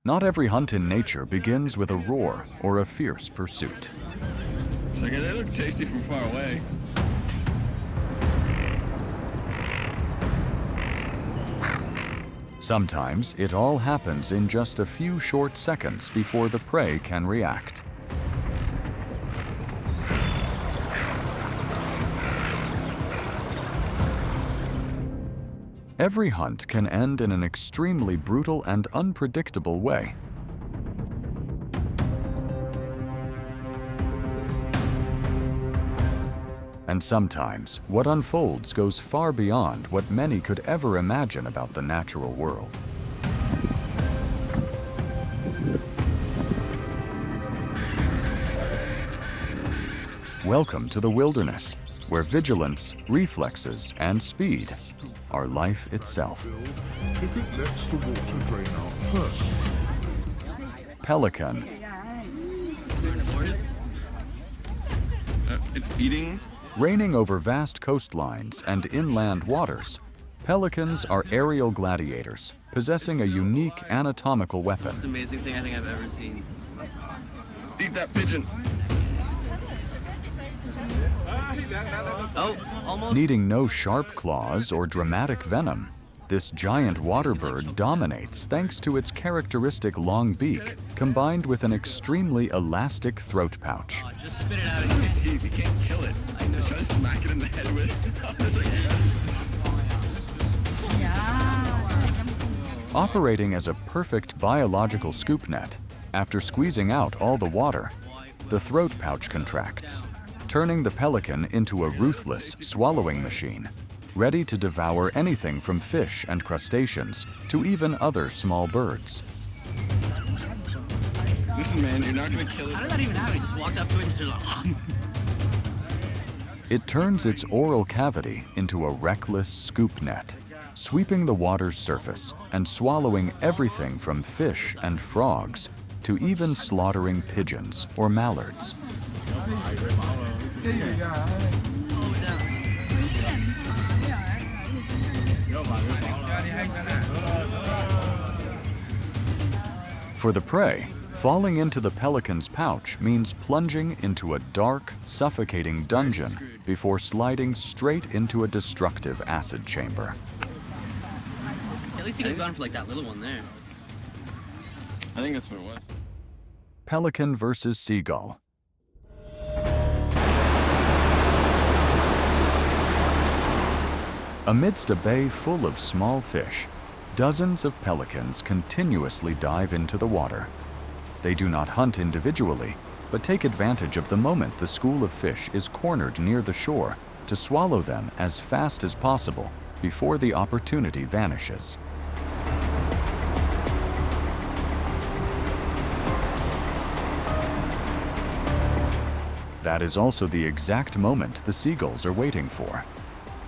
Not every hunt in nature begins with a roar or a fierce pursuit. It's like, they look tasty from far away. Sometimes it all happens in just a few short seconds before the prey can react. Every hunt can end in an extremely brutal and unpredictable way. And sometimes, what unfolds goes far beyond what many could ever imagine about the natural world. Welcome to the wilderness, where vigilance, reflexes, and speed are life itself. If it lets the water drain out first. Pelican. It's eating. Reigning over vast coastlines and inland waters, pelicans are aerial gladiators, possessing a unique anatomical weapon. Most amazing thing I think I've ever seen. Eat that pigeon. Oh, almost. Needing no sharp claws or dramatic venom, this giant water bird dominates thanks to its characteristic long beak, combined with an extremely elastic throat pouch. Oh, just spit it out of your Teeth, you can't kill it. I know. Just try to smack it in the head with. Operating as a perfect biological scoop net, after squeezing out all the water, the throat pouch contracts, turning the pelican into a ruthless swallowing machine, ready to devour anything from fish and crustaceans to even other small birds. Listen, man, you're not gonna kill it. How did that even happen? He just walked up to it and just like, It turns its oral cavity into a reckless scoop net, sweeping the water's surface and swallowing everything from fish and frogs to even slaughtering pigeons or mallards. For the prey, falling into the pelican's pouch means plunging into a dark, suffocating dungeon before sliding straight into a destructive acid chamber. at least he could have gone for like that little one there. I think that's what it was. Pelican versus seagull. Amidst a bay full of small fish, dozens of pelicans continuously dive into the water. They do not hunt individually, but take advantage of the moment the school of fish is cornered near the shore to swallow them as fast as possible before the opportunity vanishes. That is also the exact moment the seagulls are waiting for.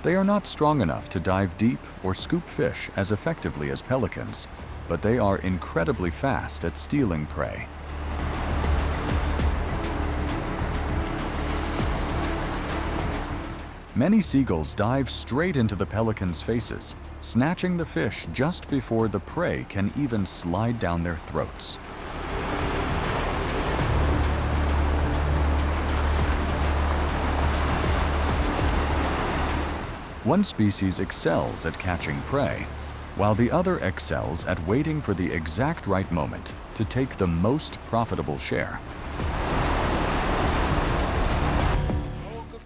They are not strong enough to dive deep or scoop fish as effectively as pelicans, but they are incredibly fast at stealing prey. Many seagulls dive straight into the pelican's faces, snatching the fish just before the prey can even slide down their throats. One species excels at catching prey, while the other excels at waiting for the exact right moment to take the most profitable share.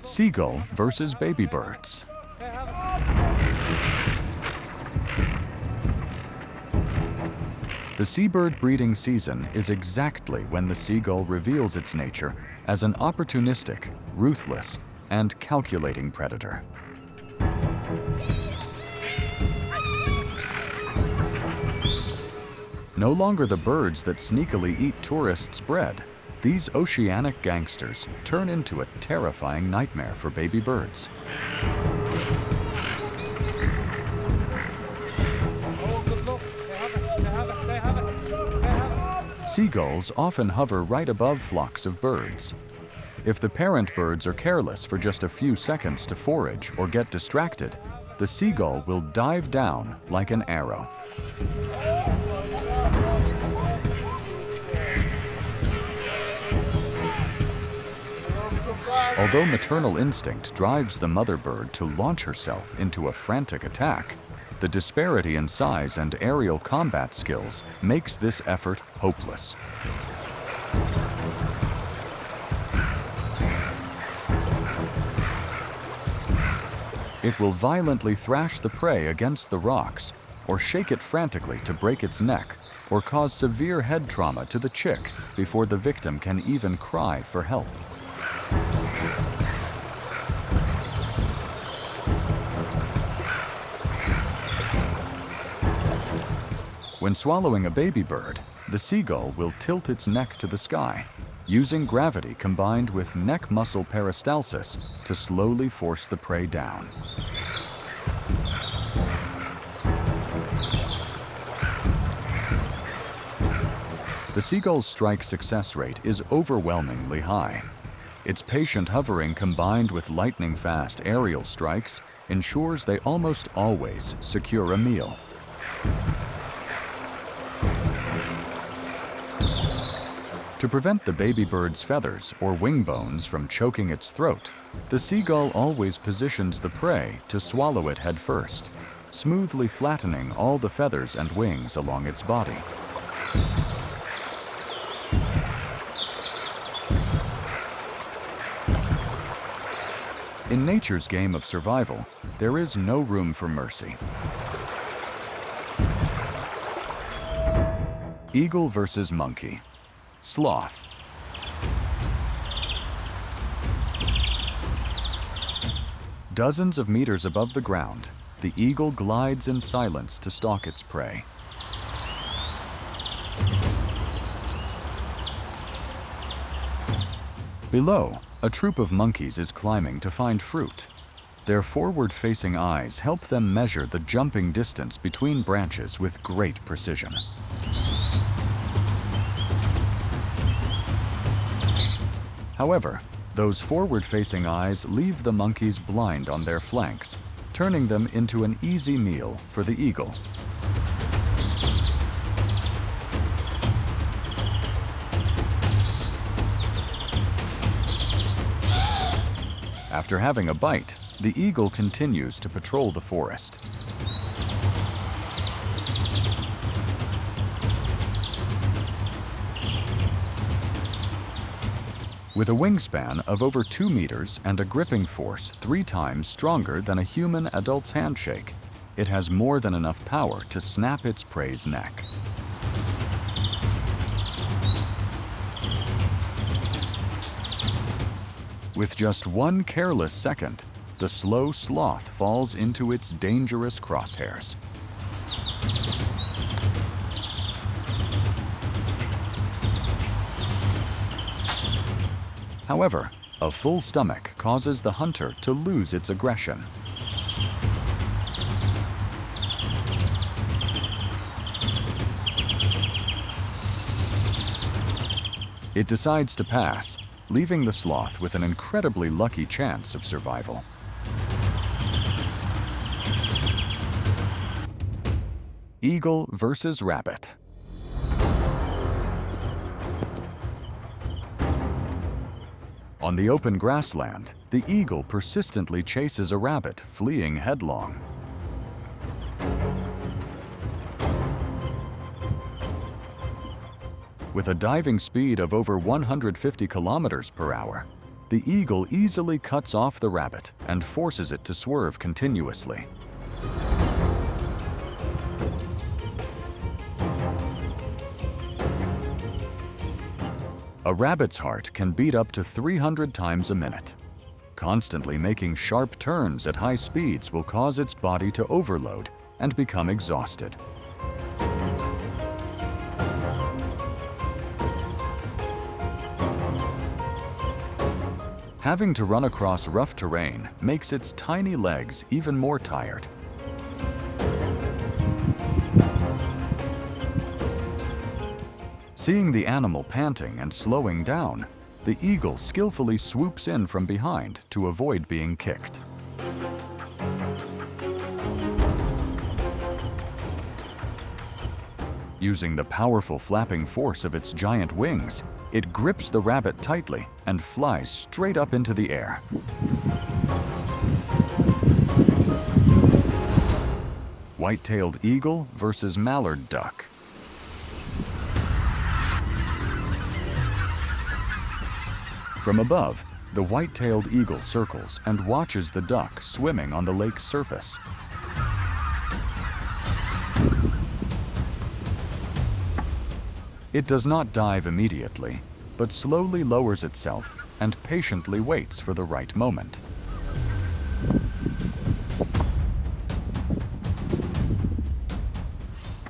Seagull versus baby birds. The seabird breeding season is exactly when the seagull reveals its nature as an opportunistic, ruthless, and calculating predator. No longer the birds that sneakily eat tourists' bread, these oceanic gangsters turn into a terrifying nightmare for baby birds. Seagulls often hover right above flocks of birds. If the parent birds are careless for just a few seconds to forage or get distracted, the seagull will dive down like an arrow. Although maternal instinct drives the mother bird to launch herself into a frantic attack, the disparity in size and aerial combat skills makes this effort hopeless. It will violently thrash the prey against the rocks, or shake it frantically to break its neck, or cause severe head trauma to the chick before the victim can even cry for help. When swallowing a baby bird, the seagull will tilt its neck to the sky, using gravity combined with neck muscle peristalsis to slowly force the prey down. The seagull's strike success rate is overwhelmingly high. Its patient hovering combined with lightning-fast aerial strikes ensures they almost always secure a meal. To prevent the baby bird's feathers or wing bones from choking its throat, the seagull always positions the prey to swallow it head first, smoothly flattening all the feathers and wings along its body. In nature's game of survival, there is no room for mercy. Eagle versus monkey. Sloth. Dozens of meters above the ground, the eagle glides in silence to stalk its prey. Below, a troop of monkeys is climbing to find fruit. Their forward-facing eyes help them measure the jumping distance between branches with great precision. However, those forward-facing eyes leave the monkeys blind on their flanks, turning them into an easy meal for the eagle. After having a bite, the eagle continues to patrol the forest. With a wingspan of over 2 meters and a gripping force 3 times stronger than a human adult's handshake, it has more than enough power to snap its prey's neck. With just one careless second, the slow sloth falls into its dangerous crosshairs. However, a full stomach causes the hunter to lose its aggression. It decides to pass, leaving the sloth with an incredibly lucky chance of survival. Eagle versus rabbit. On the open grassland, the eagle persistently chases a rabbit fleeing headlong. With a diving speed of over 150 kilometers per hour, the eagle easily cuts off the rabbit and forces it to swerve continuously. A rabbit's heart can beat up to 300 times a minute. Constantly making sharp turns at high speeds will cause its body to overload and become exhausted. Having to run across rough terrain makes its tiny legs even more tired. Seeing the animal panting and slowing down, the eagle skillfully swoops in from behind to avoid being kicked. Using the powerful flapping force of its giant wings, it grips the rabbit tightly and flies straight up into the air. White-tailed eagle versus mallard duck. From above, the white-tailed eagle circles and watches the duck swimming on the lake's surface. It does not dive immediately, but slowly lowers itself and patiently waits for the right moment.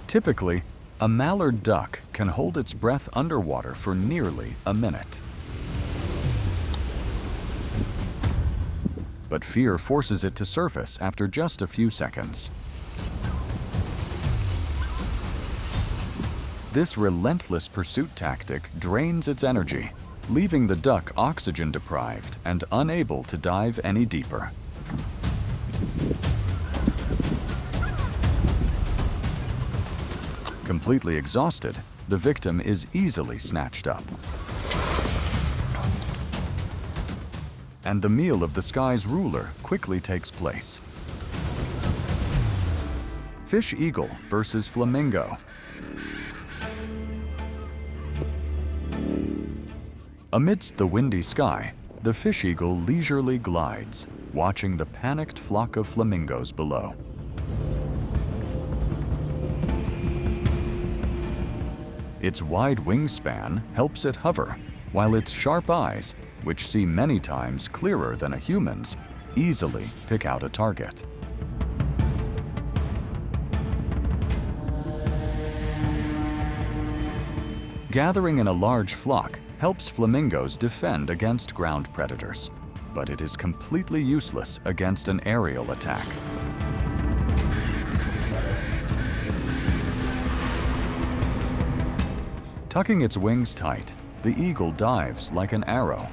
Typically, a mallard duck can hold its breath underwater for nearly a minute. But fear forces it to surface after just a few seconds. This relentless pursuit tactic drains its energy, leaving the duck oxygen deprived and unable to dive any deeper. Completely exhausted, the victim is easily snatched up. And the meal of the sky's ruler quickly takes place. Fish eagle versus flamingo. Amidst the windy sky, the fish eagle leisurely glides, watching the panicked flock of flamingos below. Its wide wingspan helps it hover, while its sharp eyes, which see many times clearer than a human's, easily pick out a target. Gathering in a large flock helps flamingos defend against ground predators, but it is completely useless against an aerial attack. Tucking its wings tight, the eagle dives like an arrow.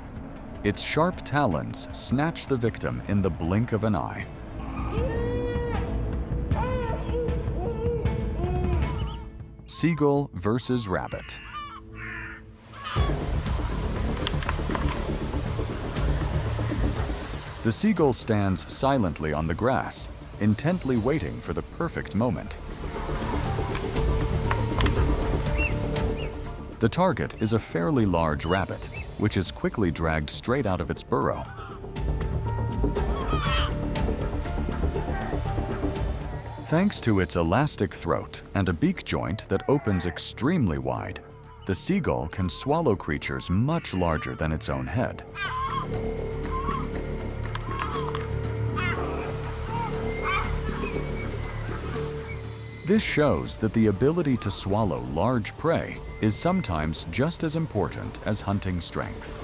Its sharp talons snatch the victim in the blink of an eye. Seagull versus rabbit. The seagull stands silently on the grass, intently waiting for the perfect moment. The target is a fairly large rabbit, which is quickly dragged straight out of its burrow. Thanks to its elastic throat and a beak joint that opens extremely wide, the seagull can swallow creatures much larger than its own head. This shows that the ability to swallow large prey is sometimes just as important as hunting strength.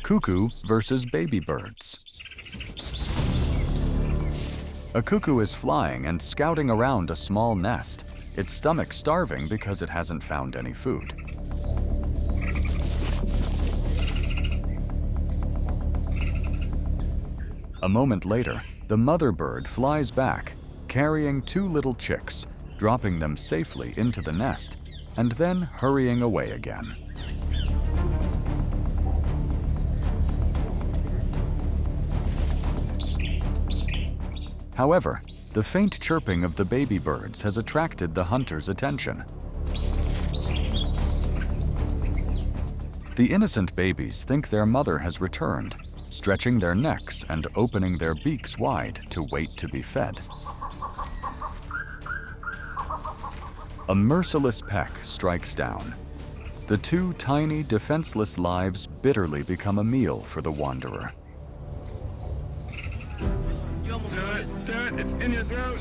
Cuckoo versus baby birds. A cuckoo is flying and scouting around a small nest, its stomach starving because it hasn't found any food. A moment later, the mother bird flies back, carrying two little chicks, dropping them safely into the nest, and then hurrying away again. However, the faint chirping of the baby birds has attracted the hunter's attention. The innocent babies think their mother has returned, stretching their necks and opening their beaks wide to wait to be fed. A merciless peck strikes down. The two tiny, defenseless lives bitterly become a meal for the wanderer. You almost Do it, it's in your throat.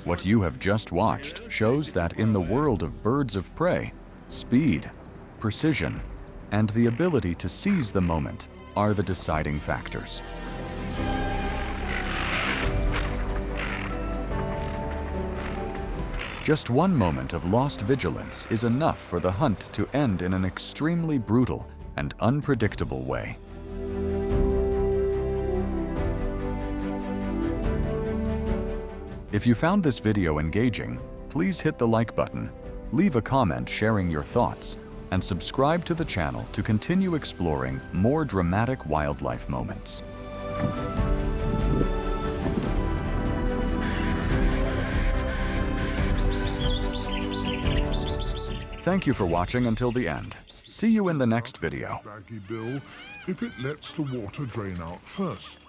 What you have just watched shows that in the world of birds of prey, speed, precision, and the ability to seize the moment are the deciding factors. Just one moment of lost vigilance is enough for the hunt to end in an extremely brutal and unpredictable way. If you found this video engaging, please hit the like button, leave a comment sharing your thoughts, and subscribe to the channel to continue exploring more dramatic wildlife moments. Thank you for watching until the end. See you in the next video. Baggy bill if it lets the water drain out first.